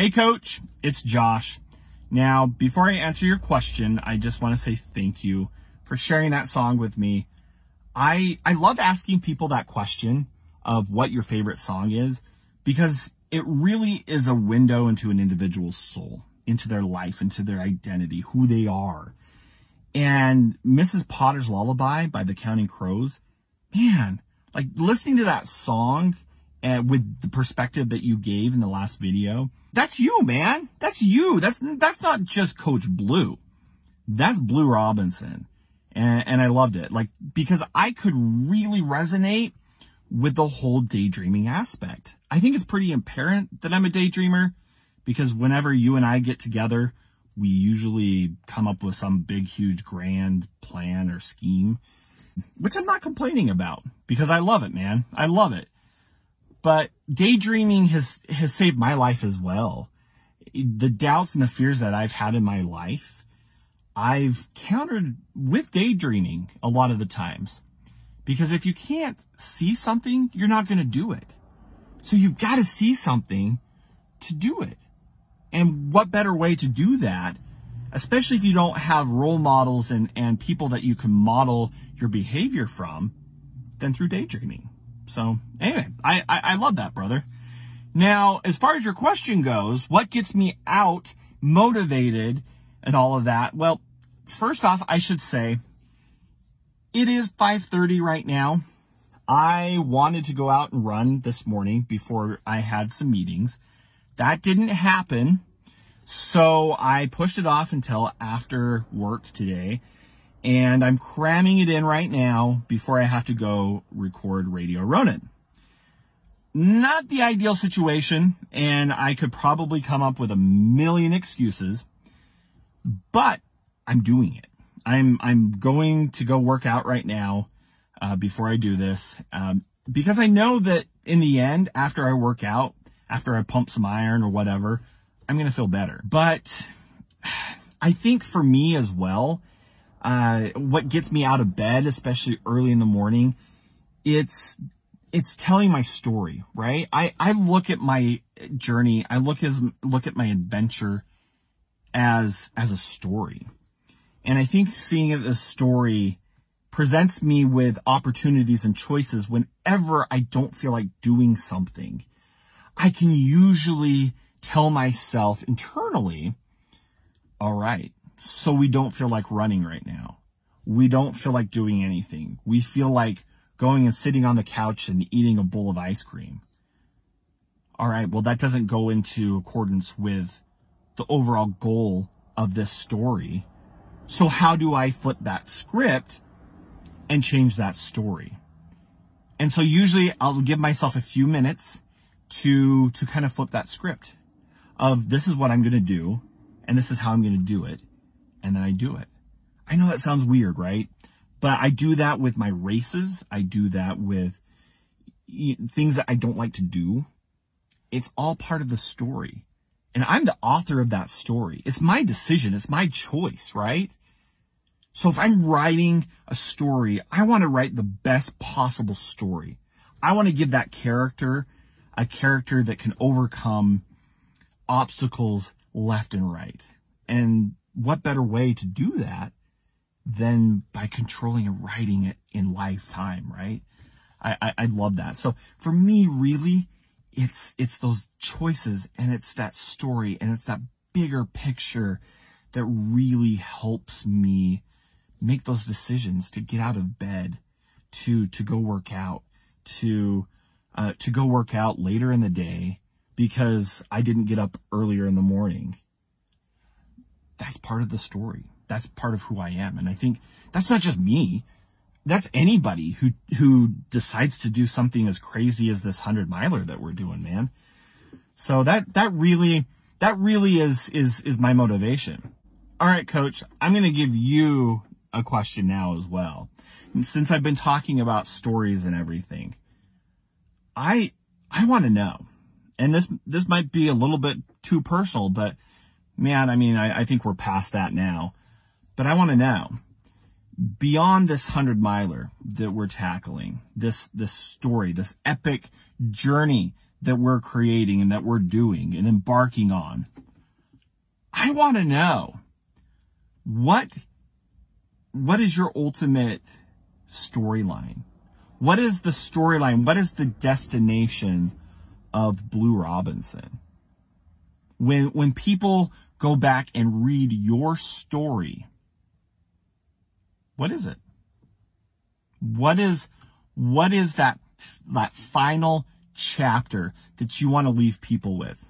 Hey coach, it's Josh. Now, before I answer your question, I just want to say thank you for sharing that song with me. I love asking people that question of what your favorite song is, because it really is a window into an individual's soul, into their life, into their identity, who they are. And Mrs. Potter's Lullaby by the Counting Crows, man, like listening to that song and with the perspective that you gave in the last video, that's you, man. That's you. That's not just Coach Blue. That's Blu Robinson. And I loved it, like, because I could really resonate with the whole daydreaming aspect. I think it's pretty apparent that I'm a daydreamer, because whenever you and I get together, we usually come up with some big, huge, grand plan or scheme, which I'm not complaining about, because I love it, man. I love it. But daydreaming has saved my life as well. The doubts and the fears that I've had in my life, I've countered with daydreaming a lot of the times. Because if you can't see something, you're not going to do it. So you've got to see something to do it. And what better way to do that, especially if you don't have role models and people that you can model your behavior from, than through daydreaming. So anyway, I love that, brother. Now, as far as your question goes, what gets me out motivated and all of that? Well, first off, I should say it is 5:30 right now. I wanted to go out and run this morning before I had some meetings. That didn't happen, so I pushed it off until after work today, and I'm cramming it in right now before I have to go record Radio Ronin. Not the ideal situation, and I could probably come up with a million excuses, but I'm doing it. I'm going to go work out right now before I do this, because I know that in the end, after I work out, after I pump some iron or whatever, I'm going to feel better. But I think for me as well, what gets me out of bed, especially early in the morning, it's telling my story, right? I look at my journey, I look at my adventure as a story. And I think seeing it as a story presents me with opportunities and choices whenever I don't feel like doing something. I can usually tell myself internally, all right, so we don't feel like running right now. We don't feel like doing anything. We feel like going and sitting on the couch and eating a bowl of ice cream. All right, well, that doesn't go into accordance with the overall goal of this story. So how do I flip that script and change that story? And so usually I'll give myself a few minutes to kind of flip that script of this is what I'm going to do, and this is how I'm going to do it. And then I do it. I know that sounds weird, right? But I do that with my races. I do that with things that I don't like to do. It's all part of the story. And I'm the author of that story. It's my decision. It's my choice, right? So if I'm writing a story, I want to write the best possible story. I want to give that character a character that can overcome obstacles left and right. And what better way to do that than by controlling and writing it in lifetime, right? I love that. So for me, really, it's those choices, and it's that story, and it's that bigger picture that really helps me make those decisions to get out of bed, to go work out, to go work out later in the day because I didn't get up earlier in the morning. That's part of the story. That's part of who I am. And I think that's not just me. That's anybody who decides to do something as crazy as this 100-miler that we're doing, man. So that really is my motivation. All right, coach, I'm going to give you a question now as well. And since I've been talking about stories and everything, I want to know, and this might be a little bit too personal, but man, I mean, I think we're past that now. But I want to know, beyond this 100-miler that we're tackling, this story, this epic journey that we're creating and that we're doing and embarking on. I want to know, what is your ultimate storyline? What is the storyline? What is the destination of Blu Robinson? When people go back and read your story, what is it? What is that final chapter that you want to leave people with?